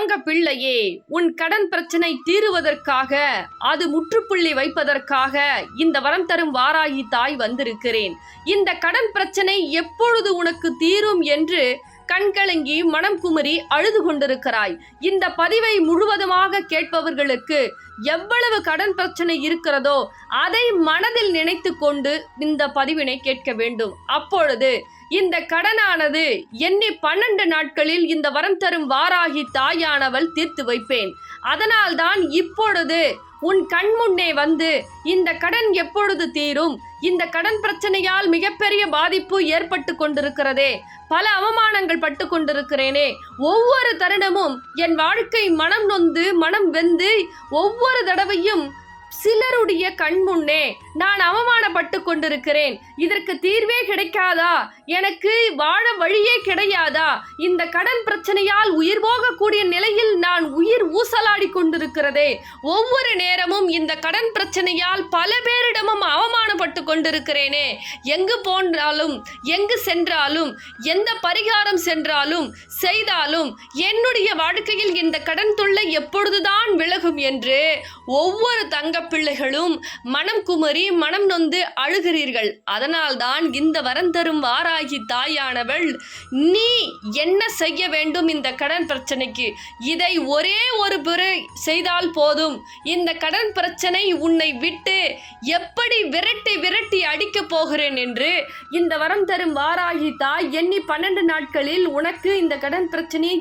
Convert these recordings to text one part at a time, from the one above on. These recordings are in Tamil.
தங்க பிள்ளையே, உன் கடன் பிரச்சனை தீருவதற்காக, அது முற்றுப்புள்ளி வைப்பதற்காக இந்த வரம் தரும் வாராகி தாய் வந்திருக்கிறேன். இந்த கடன் பிரச்சனை எப்பொழுது உனக்கு தீரும் என்று கண்கலங்கி மனம் குமரி அழுது கொண்டிருக்கிறாய். இந்த பதிவை முழுவதுமாக கேட்பவர்களுக்கு எவ்வளவு கடன் பிரச்சனை இருக்கிறதோ அதை மனதில் நினைத்து கொண்டு இந்த பதிவினை கேட்க வேண்டும். அப்பொழுது இந்த கடனானது எண்ணி 12 நாட்களில் இந்த வரம் தரும் வாராகி தாயானவள் தீர்த்து வைப்பேன். அதனால்தான் இப்பொழுது உன் கண் முன்னே வந்து இந்த கடன் எப்பொழுது தீரும், இந்த கடன் பிரச்சனையால் மிகப்பெரிய பாதிப்பு ஏற்பட்டு கொண்டிருக்கிறதே, பல அவமானங்கள் பட்டு கொண்டிருக்கிறேனே, ஒவ்வொரு தருணமும் என் வாழ்க்கை மனம் நொந்து மனம் வெந்து ஒவ்வொரு தடவையும் சிலருடைய கண் முன்னே நான் அவமானப்பட்டு கொண்டிருக்கிறேன். இதற்கு தீர்வே கிடைக்காதா? எனக்கு வாழ வழியே கிடையாதா? இந்த கடன் பிரச்சனையால் உயிர் போகக்கூடிய நிலையில் நான் உயிர் ஊசலாடி கொண்டிருக்கிறதே. ஒவ்வொரு நேரமும் இந்த கடன் பிரச்சனையால் பல பேரிடமும் அவமானப்பட்டு கொண்டிருக்கிறேனே. எங்கு போனாலும், எங்கு சென்றாலும், எந்த பரிகாரம் சென்றாலும் செய்தாலும் என்னுடைய வாழ்க்கையில் இந்த கடன் தொல்லை எப்பொழுதுதான் விலகும் என்று ஒவ்வொரு தங்க பிள்ளைகளும் மனம் குமரி மனம் நொந்து அழுகிறீர்கள். அதனால்தான் இந்த வரம் தரும் வாராகி தாயானவள் நீ என்ன செய்ய வேண்டும் இந்த கடன் பிரச்சனைக்கு, இதை ஒரே ஒரு முறை செய்தால் போதும். இந்த கடன் பிரச்சனை உன்னை விட்டு எப்படி விரட்டி விரட்டி அடிக்கப் போகிறேன் என்று இந்த வரம் தரும் வாராகி தாய் எண்ணி 12 நாட்களில் உனக்கு இந்த கடன் பிரச்சனையை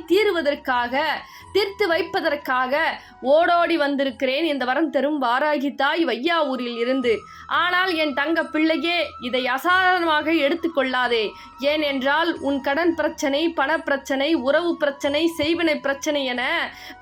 தீர்த்து வைப்பதற்காக ஓடோடி வந்திருக்கிறேன் இந்த வரம் தரும் வாராகி தாய் வையாவூரில் இருந்து. ஆனால் என் தங்க பிள்ளையே, இதை அசாதாரணமாக எடுத்துக்கொள்ளாதே. ஏனென்றால் உன் கடன் பிரச்சனை, பணப்பிரச்சனை, உறவு பிரச்சனை, செய்வினை பிரச்சனை என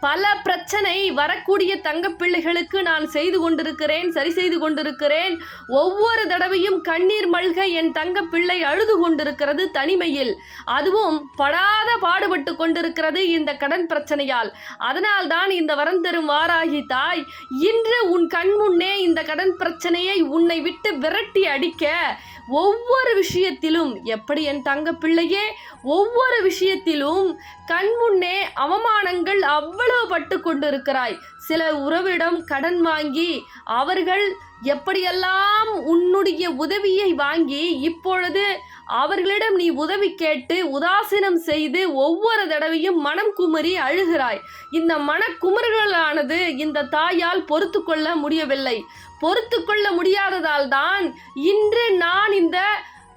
பல பிரச்சனை வரக்கூடிய தங்க பிள்ளைகளுக்கு நான் செய்து கொண்டிருக்கிறேன், சரி செய்து கொண்டிருக்கிறேன். ஒவ்வொரு தடவையும் கண்ணீர் மல்க என் தங்க பிள்ளை அழுது கொண்டிருக்கிறது தனிமையில். அதுவும் படாத பாடுபட்டு கொண்டிருக்கிறது இந்த கடன் பிரச்சனையால். அதனால்தான் இந்த வரம் தரும் வாராகி தாய் இன்று உன் கண் முன்னே இந்த கடன் பிரச்சனையை உன்னை விட்டு விரட்டி அடிக்க ஒவ்வொரு விஷயத்திலும், எப்படி என் தங்க பிள்ளையே, ஒவ்வொரு விஷயத்திலும் கண் முன்னே அவமானங்கள் அவ்வளவு பட்டு கொண்டிருக்கிறாய். சில உறவிடம் கடன் வாங்கி அவர்கள் எப்படியெல்லாம் உன்னுடைய உதவியை வாங்கி இப்பொழுது அவர்களிடம் நீ உதவி கேட்டு உதாசீனம் செய்து ஒவ்வொரு தடவையும் மனம் குமரி அழுகிறாய். இந்த மனக்குமுறல்களானது இந்த தாயால் பொறுத்து கொள்ள முடியவில்லை. பொறுத்து கொள்ள முடியாததால் தான் இன்று நான் இந்த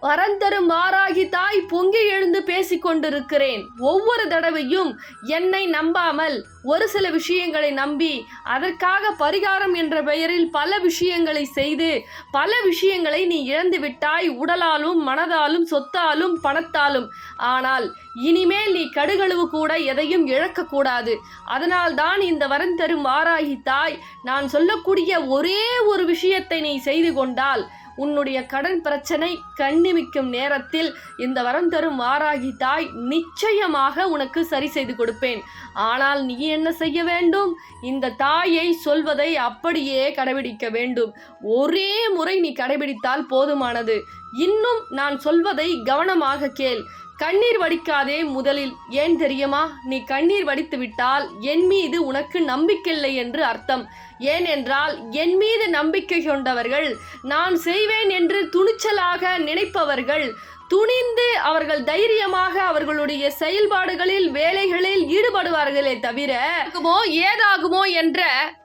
வரம் தரும் வாராகி தாய் பொங்கி எழுந்து பேசிக்கொண்டிருக்கிறேன். ஒவ்வொரு தடவையும் என்னை நம்பாமல் ஒரு சில விஷயங்களை நம்பி அதற்காக பரிகாரம் என்ற பெயரில் பல விஷயங்களை செய்து பல விஷயங்களை நீ இழந்து விட்டாய், உடலாலும் மனதாலும் சொத்தாலும் பணத்தாலும். ஆனால் இனிமேல் நீ கடுகளவு கூட எதையும் இழக்கக்கூடாது. அதனால்தான் இந்த வரம் தரும் வாராகி தாய் நான் சொல்லக்கூடிய ஒரே ஒரு விஷயத்தை நீ செய்து கொண்டால் உன்னுடைய கடன் பிரச்சனை கண்ணிமிக்கும் நேரத்தில் இந்த வரம் தரும் வாராகி தாய் நிச்சயமாக உனக்கு சரி செய்து கொடுப்பேன். ஆனால் நீ என்ன செய்ய வேண்டும்? இந்த தாயை சொல்வதை அப்படியே கடைபிடிக்க வேண்டும். ஒரே முறை நீ கடைபிடித்தால் போதுமானது. இன்னும் நான் சொல்வதை கவனமாக கேள். கண்ணீர் வடிக்காதே முதலில். ஏன் தெரியுமா? நீ கண்ணீர் வடித்து விட்டால் என் மீது உனக்கு நம்பிக்கையில்லை என்று அர்த்தம். ஏனென்றால் என் மீது நம்பிக்கை கொண்டவர்கள், நான் செய்வேன் என்று துணிச்சலாக நினைப்பவர்கள், துணிந்து அவர்கள் தைரியமாக அவர்களுடைய செயல்பாடுகளில் வேலைகளில் ஈடுபடுவார்களே தவிர ஏதாகுமோ என்ற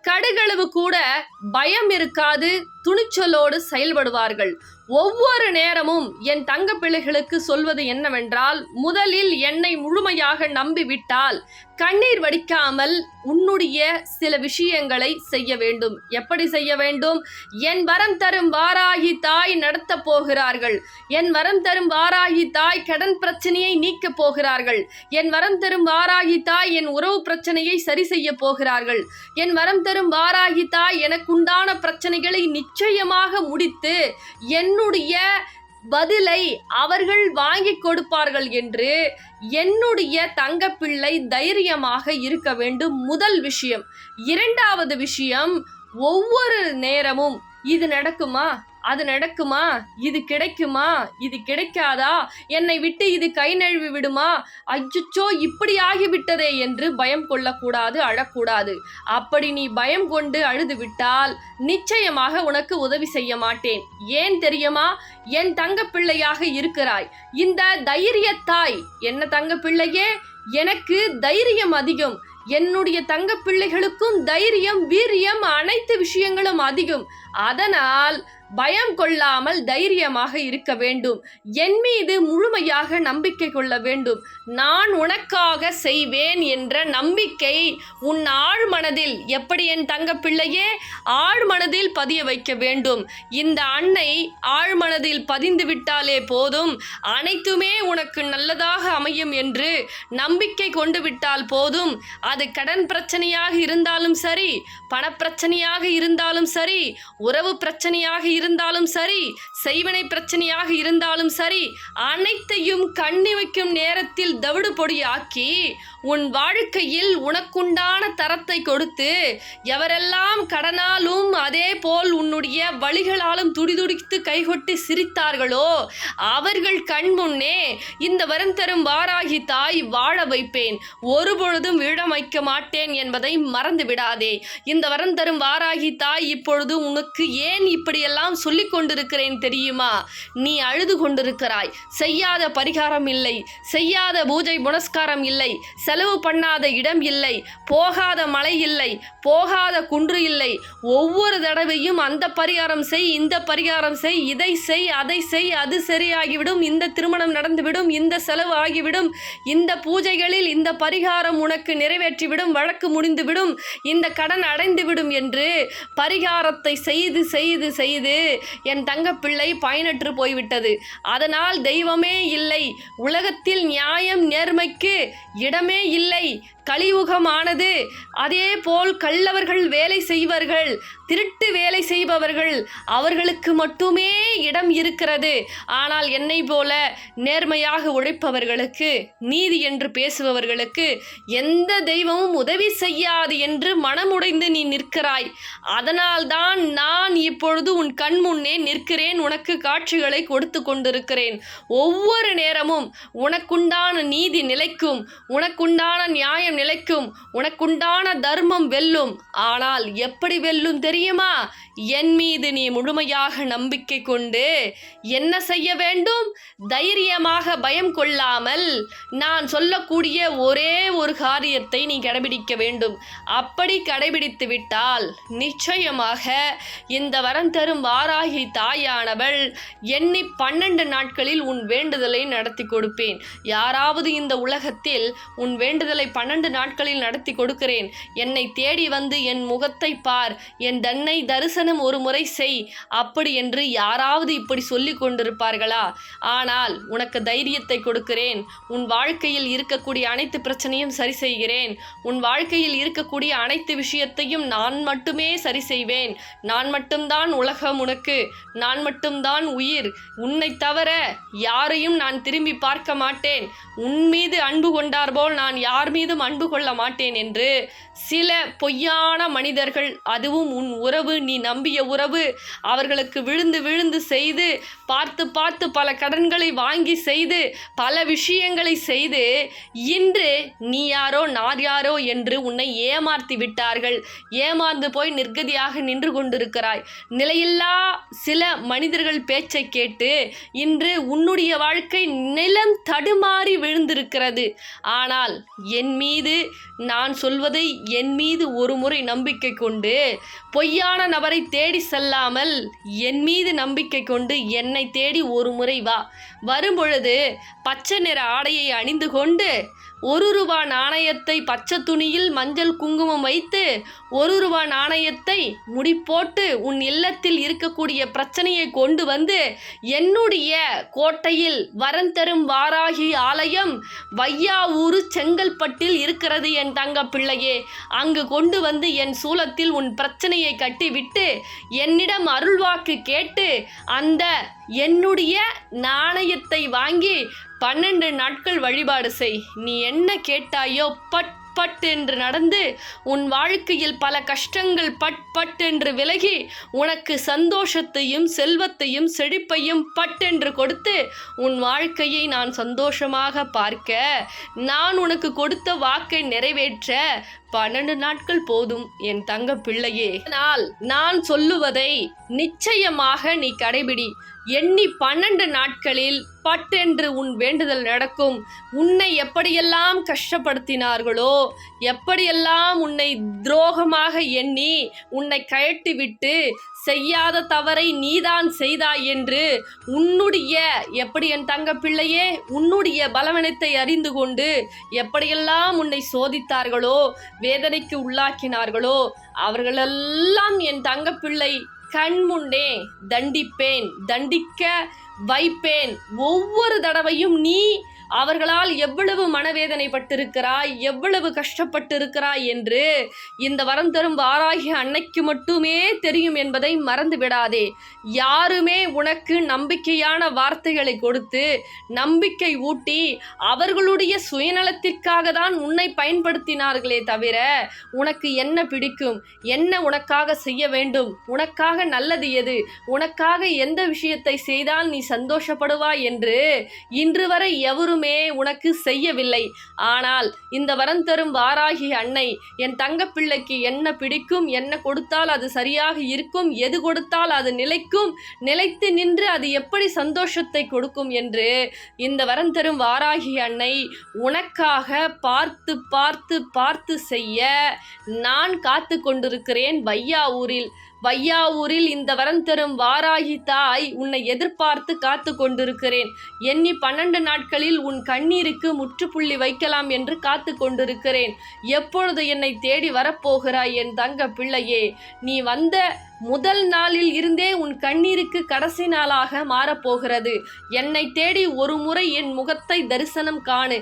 கடுகளவு கூட பயம் இருக்காது. துணிச்சலோடு செயல்படுவார்கள். ஒவ்வொரு நேரமும் என் தங்க பிள்ளைகளுக்கு சொல்வது என்னவென்றால், முதலில் என்னை முழுமையாக நம்பிவிட்டால் கண்ணீர் வடிக்காமல் உன்னுடைய சில விஷயங்களை செய்ய வேண்டும். எப்படி செய்ய வேண்டும்? என் வரம் தரும் வாராகி தாய் நடத்த போகிறார்கள். என் வரம் தரும் வாராகி தாய் கடன் பிரச்சனையை நீக்க போகிறார்கள். என் வரம் தரும் வாராகி தாய் என் உறவு பிரச்சனையை சரி செய்ய போகிறார்கள். என் வரம் தரும் வாராகி தாய் எனக்குண்டான பிரச்சனைகளை நிச்சயமாக முடித்து என்னுடைய பதிலை அவர்கள் வாங்கி கொடுப்பார்கள் என்று என்னுடைய தங்கப்பிள்ளை தைரியமாக இருக்க வேண்டும். முதல் விஷயம். இரண்டாவது விஷயம், ஒவ்வொரு நேரமும் இது நடக்குமா அது நடக்குமா, இது கிடைக்குமா, இது கிடைக்காதா, என்னை விட்டு இது கை நழுவி விடுமா, அச்சச்சோ இப்படி ஆகிவிட்டதே என்று பயம் கொள்ளக்கூடாது, அழக்கூடாது. அப்படி நீ பயம் கொண்டு அழுது விட்டால் நிச்சயமாக உனக்கு உதவி செய்ய மாட்டேன். ஏன் தெரியுமா? என் தங்க பிள்ளையாக இருக்கிறாய். இந்த தைரியத்தாய், என்ன தங்க பிள்ளையே, எனக்கு தைரியம் அதிகம். என்னுடைய தங்க பிள்ளைகளுக்கும் தைரியம், வீரியம், அனைத்து விஷயங்களும் அதிகம். அதனால் பயம் கொள்ளாமல் தைரியமாக இருக்க வேண்டும். என் மீது முழுமையாக நம்பிக்கை கொள்ள வேண்டும். நான் உனக்காக செய்வேன் என்ற நம்பிக்கை உன் ஆழ்மனதில், எப்படி என் தங்க பிள்ளையே, ஆழ்மனதில் பதிய வைக்க வேண்டும். இந்த அன்னை ஆழ்மனதில் பதிந்து விட்டாலே போதும், அனைத்துமே உனக்கு நல்லதாக அமையும் என்று நம்பிக்கை கொண்டு விட்டால் போதும். அது கடன் பிரச்சனையாக இருந்தாலும் சரி, பணப்பிரச்சனையாக இருந்தாலும் சரி, உறவு பிரச்சனையாக இருந்தாலும் சரி, செய்வனை பிரச்சனையாக இருந்தாலும் சரி, அனைத்தையும் கண்ணி வைக்கும் நேரத்தில் தவிடு பொடியாக்கி உன் வாழ்க்கையில் உனக்குண்டான தரத்தை கொடுத்து, எவரெல்லாம் கடனாலும் அதே போல் உன்னுடைய வழிகளாலும் துடிதுடித்து கைகொட்டி சிரித்தார்களோ அவர்கள் கண் முன்னே இந்த வரம் தரும் வாராகி தாய் வாழ வைப்பேன். ஒருபொழுதும் விழ வைக்க மாட்டேன் என்பதை மறந்து விடாதே. இந்த வரம் தரும் வாராகி தாய் இப்பொழுது உனக்கு ஏன் இப்படியெல்லாம் சொல்லிக் கொண்டிருக்கிறேன் தெரியுமா? நீ அழுது கொண்டிருக்கிறாய். செய்யாத பரிகாரம் இல்லை, செய்யாத பூஜை புனஸ்காரம் இல்லை, செலவு பண்ணாத இடம் இல்லை, போகாத மலை இல்லை, போகாத குன்று இல்லை. ஒவ்வொரு தடவையும் அந்த பரிகாரம் செய், இந்த பரிகாரம் செய், இதை செய், அதை செய், அது சரியாகிவிடும், இந்த திருமணம் நடந்துவிடும், இந்த செலவு ஆகிவிடும், இந்த பூஜைகளில் இந்த பரிகாரம் உனக்கு நிறைவேற்றிவிடும், வழக்கு முடிந்துவிடும், இந்த கடன் அடைந்துவிடும் என்று பரிகாரத்தை செய்து செய்து செய்து என் தங்கப்பிள்ளை பயனற்று போய்விட்டது. அதனால் தெய்வமே இல்லை, உலகத்தில் நியாயம் நேர்மைக்கு இடமே இல்லை, கலியுகமானது. அதே போல் கள்ளவர்கள் வேலை செய்வர்கள், திருட்டு வேலை செய்பவர்கள், அவர்களுக்கு மட்டுமே இடம் இருக்கிறது. ஆனால் என்னை போல நேர்மையாக உழைப்பவர்களுக்கு, நீதி என்று பேசுபவர்களுக்கு எந்த தெய்வமும் உதவி செய்யாது என்று மனமுடைந்து நீ நிற்கிறாய். அதனால்தான் நான் இப்பொழுது உன் கண் முன்னே நிற்கிறேன், உனக்கு காட்சிகளை கொடுத்து கொண்டிருக்கிறேன். ஒவ்வொரு நேரமும் உனக்குண்டான நீதி நிலைக்கும், உனக்குண்டான நியாயம் நிலைக்கும், உனக்குண்டான தர்மம் வெல்லும். ஆனால் எப்படி வெல்லும் தெரியுமா? என் மீது நீ முழுமையாக நம்பிக்கை கொண்டு என்ன செய்ய வேண்டும்? தைரியமாக பயம் கொள்ளாமல் நான் சொல்லக்கூடிய ஒரே ஒரு காரியத்தை நீ கடைபிடிக்க வேண்டும். அப்படி கடைபிடித்து விட்டால் நிச்சயமாக இந்த வரம் தரும் வாராகி தாயானவள் எண்ணி 12 நாட்களில் உன் வேண்டுதலை நடத்தி கொடுப்பேன். யாராவது இந்த உலகத்தில் உன் வேண்டுதலை 12 நாட்களில் நடத்தி கொடுக்கிறேன், என்னை தேடி வந்து என் முகத்தை பார், என் தன்னை தரிசனம் ஒரு முறை செய், அப்படி என்று யாராவது இப்படி சொல்லி கொண்டிருப்பார்களா? ஆனால் உனக்கு தைரியத்தை கொடுக்கிறேன். உன் வாழ்க்கையில் இருக்கக்கூடிய அனைத்து பிரச்சனையும் சரி செய்கிறேன். உன் வாழ்க்கையில் இருக்கக்கூடிய அனைத்து விஷயத்தையும் நான் மட்டுமே சரி செய்வேன். நான் மட்டும்தான் உலகம் உனக்கு, நான் மட்டும்தான் உயிர். உன்னை தவிர யாரையும் நான் திரும்பி பார்க்க மாட்டேன். உன் மீது அன்பு கொண்டார் போல் நான் யார் மீதும் அன்பு கொள்ள மாட்டேன் என்று சில பொய்யான மனிதர்கள், அதுவும் உன் உறவு, நீ நம்பிய உறவு, அவர்களுக்கு விழுந்து விழுந்து செய்து, பார்த்து பார்த்து பல கடன்களை வாங்கி செய்து, பல விஷயங்களை செய்து, இன்று நீ யாரோ நான் யாரோ என்று உன்னை ஏமாற்றி விட்டார்கள். ஏமாந்து போய் நிர்கதியாக நின்று கொண்டிருக்கிறாய். நிலையில்லா சில மனிதர்கள் பேச்சை கேட்டு இன்று உன்னுடைய வாழ்க்கை நிலம் தடுமாறி விழுந்திருக்கிறது. ஆனால் என் மீது நான் சொல்வதை என் மீது ஒரு முறை நம்பிக்கை கொண்டு, பொய்யான நபரை தேடி செல்லாமல் என் மீது நம்பிக்கை கொண்டு என்னை தேடி ஒரு முறை வா. வரும்பொழுது பச்சை நிற ஆடையை அணிந்து கொண்டு 1 ரூபா நாணயத்தை பச்சை துணியில் மஞ்சள் குங்குமம் வைத்து 1 ரூபா நாணயத்தை முடி போட்டு உன் இல்லத்தில் இருக்கக்கூடிய பிரச்சனையை கொண்டு வந்து என்னுடைய கோட்டையில் வரம் தரும் வாராகி ஆலயம் வையாவூர் செங்கல்பட்டில் இருக்கிறது என் தங்க பிள்ளையே. அங்கு கொண்டு வந்து என் சூலத்தில் உன் பிரச்சனையை கட்டிவிட்டு என்னிடம் அருள்வாக்கு கேட்டு அந்த என்னுடைய நாணயத்தை வாங்கி 12 நாட்கள் வழிபாடு செய். நீ என்ன கேட்டாயோ பட் பட் என்று நடந்து உன் வாழ்க்கையில் பல கஷ்டங்கள் பட் என்று விலகி உனக்கு சந்தோஷத்தையும் செல்வத்தையும் செழிப்பையும் என்று கொடுத்து உன் வாழ்க்கையை நான் சந்தோஷமாக பார்க்க நான் உனக்கு கொடுத்த வாக்கை நிறைவேற்ற 12 நாட்கள் போதும் என் தங்க பிள்ளையே. நான் சொல்லுவதை நிச்சயமாக நீ கடைபிடி. எண்ணி 12 நாட்களில் பட்டென்று உன் வேண்டுதல் நடக்கும். உன்னை எப்படியெல்லாம் கஷ்டப்படுத்தினார்களோ, எப்படியெல்லாம் உன்னை துரோகமாக எண்ணி உன்னை கழட்டிவிட்டு செய்யாத தவறை நீதான் செய்தாய் என்று எப்படி என் தங்க பிள்ளையே உன்னுடைய பலவீனத்தை அறிந்து கொண்டு எப்படியெல்லாம் உன்னை சோதித்தார்களோ, வேதனைக்கு உள்ளாக்கினார்களோ, அவர்களெல்லாம் என் தங்க பிள்ளை கண் முன்னே தண்டிப்பேன், தண்டிக்க வைப்பேன். ஒவ்வொரு தடவையும் நீ அவர்களால் எவ்வளவு மனவேதனைப்பட்டிருக்கிறாய், எவ்வளவு கஷ்டப்பட்டிருக்கிறாய் என்று இந்த வரம் தரும் வாராகி அன்னைக்கு மட்டுமே தெரியும் என்பதை மறந்து விடாதே. யாருமே உனக்கு நம்பிக்கையான வார்த்தைகளை கொடுத்து நம்பிக்கை ஊட்டி அவர்களுடைய சுயநலத்திற்காக தான் உன்னை பயன்படுத்தினார்களே தவிர உனக்கு என்ன பிடிக்கும், என்ன உனக்காக செய்ய வேண்டும், உனக்காக நல்லது எது, உனக்காக எந்த விஷயத்தை செய்தால் நீ சந்தோஷப்படுவாய் என்று இன்று வரை எவரும் உனக்கு செய்யவில்லை. ஆனால் இந்த வரம் தரும் வாராகி அன்னை என் தங்க பிள்ளைக்கு என்ன பிடிக்கும், என்ன கொடுத்தால் அது சரியாக இருக்கும், எது கொடுத்தால் அது நிலைக்கும், நிலைத்து நின்று அது எப்படி சந்தோஷத்தை கொடுக்கும் என்று இந்த வரம் தரும் வாராகி அன்னை உனக்காக பார்த்து பார்த்து பார்த்து செய்ய நான் காத்து கொண்டிருக்கிறேன் வையாவூரில் இந்த வரம் தரும் வாராகி தாய் உன்னை எதிர்பார்த்து காத்து கொண்டிருக்கிறேன். எண்ணி 12 நாட்களில் உன் கண்ணீருக்கு முற்றுப்புள்ளி வைக்கலாம் என்று காத்து கொண்டிருக்கிறேன். எப்பொழுது என்னை தேடி வரப்போகிறாய் என் தங்க பிள்ளையே? நீ வந்த முதல் நாளில் இருந்தே உன் கண்ணீருக்கு கடைசி நாளாக மாறப்போகிறது. என்னை தேடி ஒரு முறை என் முகத்தை தரிசனம் காணு.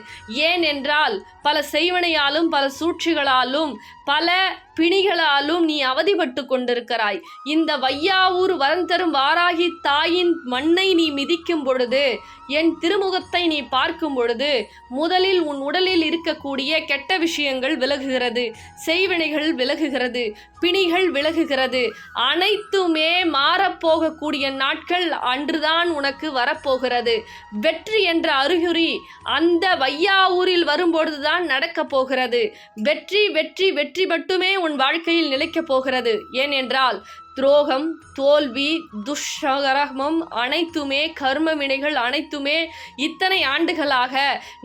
ஏன் என்றால் பல செய்வனையாலும் பல சூழ்ச்சிகளாலும் பல பிணிகளாலும் நீ அவதிப்பட்டு கொண்டிருக்கிறாய். இந்த வையாவூர் வரம் தரும் வாராகி தாயின் மண்ணை நீ மிதிக்கும் பொழுது, என் திருமுகத்தை நீ பார்க்கும் பொழுது முதலில் உன் உடலில் இருக்கக்கூடிய கெட்ட விஷயங்கள் விலகுகிறது, செய்வினைகள் விலகுகிறது, பிணிகள் விலகுகிறது. அனைத்துமே மாறப்போகக்கூடிய நாட்கள் அன்றுதான் உனக்கு வரப்போகிறது. வெற்றி என்ற அறிகுறி அந்த வையாவூரில் வரும்பொழுதுதான் நடக்கப் போகிறது. வெற்றி வெற்றி வெற்றி மட்டுமே உன் வாழ்க்கையில் நிலைக்கப் போகிறது. ஏனென்றால் துரோகம், தோல்வி, துஷ்கரமம் அனைத்துமே, கர்ம வினைகள் அனைத்துமே இத்தனை ஆண்டுகளாக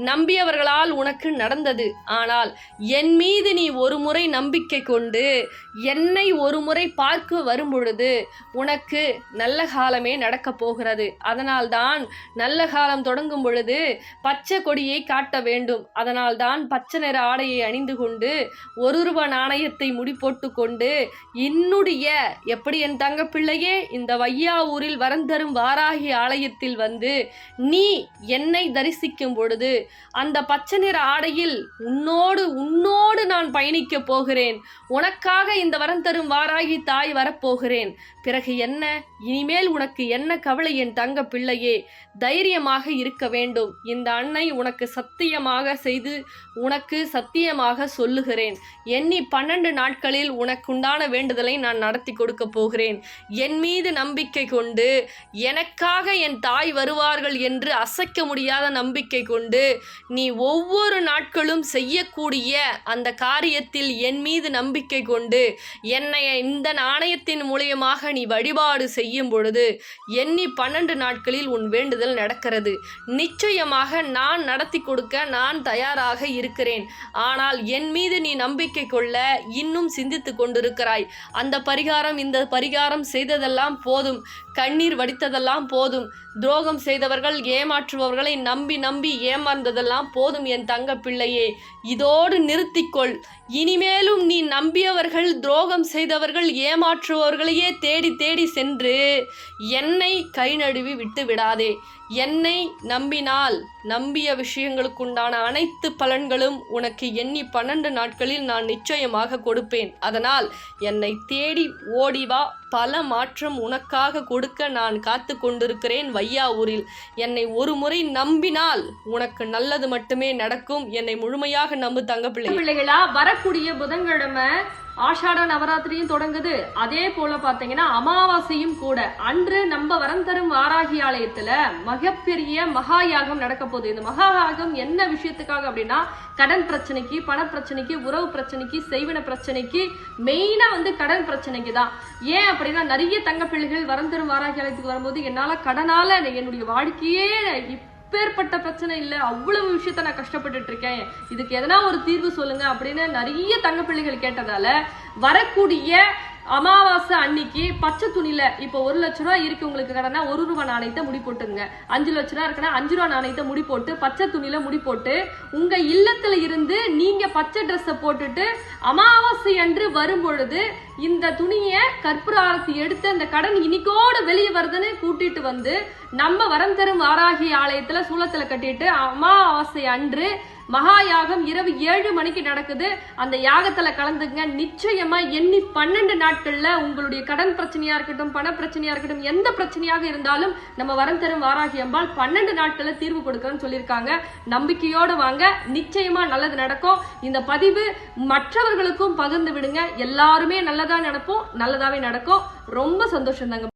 நம்பியவர்களால் உனக்கு நடந்தது. ஆனால் என் மீது நீ ஒரு முறை நம்பிக்கை கொண்டு என்னை ஒரு முறை பார்க்க வரும்பொழுது உனக்கு நல்ல காலமே நடக்கப் போகிறது. அதனால்தான் நல்ல காலம் தொடங்கும் பொழுது பச்சை கொடியை காட்ட வேண்டும். அதனால்தான் பச்சை நிற ஆடையை அணிந்து கொண்டு ₹1 நாணயத்தை முடி போட்டு கொண்டு என்னுடைய எப்படி என் தங்க பிள்ளையே இந்த வையாவூரில் வரம் தரும் வாராகி ஆலயத்தில் வந்து நீ என்னை தரிசிக்கும் பொழுது அந்த பச்சை நிற ஆடையில் உன்னோடு நான் பயணிக்க போகிறேன். உனக்காக இந்த வரம் தரும் வாராகி தாய் வரப்போகிறேன். பிறகு என்ன? இனிமேல் உனக்கு என்ன கவலை என் தங்க பிள்ளையே? தைரியமாக இருக்க வேண்டும். இந்த அன்னை உனக்கு சத்தியமாக செய்து உனக்கு சத்தியமாக சொல்லுகிறேன். எண்ணி 12 நாட்களில் உனக்குண்டான வேண்டுதலை நான் நடத்தி கொடுக்க போகிறேன். என் மீது நம்பிக்கை கொண்டு எனக்காக என் தாய் வருவார்கள் என்று அசைக்க முடியாத நம்பிக்கை கொண்டு நீ ஒவ்வொரு நாட்களும் செய்யக்கூடிய அந்த காரியத்தில் என் மீது நம்பிக்கை கொண்டு என்னை இந்த நாணயத்தின் மூலியமாக நீ வழிபாடு செய்யும் பொழுது எண்ணி 12 நாட்களில் உன் வேண்டுதல் நடக்கிறது. நிச்சயமாக நான் நடத்தி கொடுக்க நான் தயாராக இருக்கிறேன். ஆனால் என் மீது நீ நம்பிக்கை கொள்ள இன்னும் சிந்தித்து கொண்டிருக்கிறாய். அந்த பரிகாரம் இந்த பரிகாரம் செய்ததெல்லாம் போதும், கண்ணீர் வடித்ததெல்லாம் போதும், துரோகம் செய்தவர்கள் ஏமாற்றுபவர்களை நம்பி ஏமாந்ததெல்லாம் போதும் என் தங்க பிள்ளையே. இதோடு நிறுத்திக்கொள். இனிமேலும் நீ நம்பியவர்கள், துரோகம் செய்தவர்கள், ஏமாற்றுபவர்களையே தேடி சென்று என்னை கை நழுவி விட்டு விடாதே. என்னை நம்பினால் நம்பிய விஷயங்களுக்குண்டான அனைத்து பலன்களும் உனக்கு எண்ணி 12 நாட்களில் நான் நிச்சயமாக கொடுப்பேன். அதனால் என்னை தேடி ஓடிவா, பல மாற்றம் உனக்காக கொடுக்க நான் காத்து கொண்டிருக்கிறேன் வையாவூரில். என்னை ஒரு முறை நம்பினால் உனக்கு நல்லது மட்டுமே நடக்கும். என்னை முழுமையாக நம்பு பிள்ளைகளா. வரக்கூடிய புதன்கிழமை ஆஷாட நவராத்திரியும் தொடங்குது. அதே போல பாத்தீங்கன்னா அமாவாசையும் கூட. அன்று நம்ம வரம் தரும் வாராகி ஆலயத்துல மிகப்பெரிய மகா யாகம் நடக்க போகுது. இந்த மகா யாகம் என்ன விஷயத்துக்காக அப்படின்னா, கடன் பிரச்சனைக்கு, பண பிரச்சனைக்கு, உறவு பிரச்சனைக்கு, செய்வன பிரச்சனைக்கு, மெயினா கடன் பிரச்சனைக்கு தான். ஏன் அப்படின்னா, நிறைய தங்க பிள்ளைகள் வரம் தரும் வாராகி ஆலயத்துக்கு வரும்போது என்னால கடனால என்னுடைய வாழ்க்கையே பேர்பட்ட பிரச்சனை இல்லை, அவ்வளவு விஷயத்த நான் கஷ்டப்பட்டுட்டு இருக்கேன், இதுக்கு எதனா ஒரு தீர்வு சொல்லுங்க அப்படின்னு நிறைய தங்க பிள்ளைகள் கேட்டதால வரக்கூடிய அமாவாசை அன்னைக்கு பச்சை துணியில இப்போ 1 லட்ச ரூபாய் இருக்கு உங்களுக்கு கடனா 1 ரூபாய் நாணயத்தை முடி போட்டுங்க. 5 லட்ச ரூபாய் இருக்குன்னா 5 ரூபாய் நாணயத்தை முடி போட்டு பச்சை துணியில முடி போட்டு உங்க இல்லத்துல இருந்து நீங்க பச்சை ட்ரெஸ்ஸை போட்டுட்டு அமாவாசை அன்று வரும் பொழுது இந்த துணியை கற்பூர ஆரத்தி எடுத்து அந்த கடன் இன்னைக்கோட வெளியே வருதுன்னு கூட்டிட்டு வந்து நம்ம வரம் தரும் வாராகி ஆலயத்துல சூளத்துல கட்டிட்டு அமாவாசை அன்று மகா யாகம் இரவு 7 மணிக்கு நடக்குது. அந்த யாகத்துல கலந்துங்க. நிச்சயமா எண்ணி 12 நாட்கள்ல உங்களுடைய கடன் பிரச்சனையா இருக்கட்டும், பண பிரச்சனையா இருக்கட்டும், எந்த பிரச்சனையாக இருந்தாலும் நம்ம வரம் தரும் வாராகி அம்பாள் 12 நாட்கள்ல தீர்வு கொடுக்கறன்னு சொல்லியிருக்காங்க. நம்பிக்கையோட வாங்க, நிச்சயமா நல்லது நடக்கும். இந்த பதிவு மற்றவர்களுக்கும் பகிர்ந்து விடுங்க. எல்லாருமே நல்லதா நடப்போம், நல்லதாவே நடக்கும். ரொம்ப சந்தோஷம் தாங்க.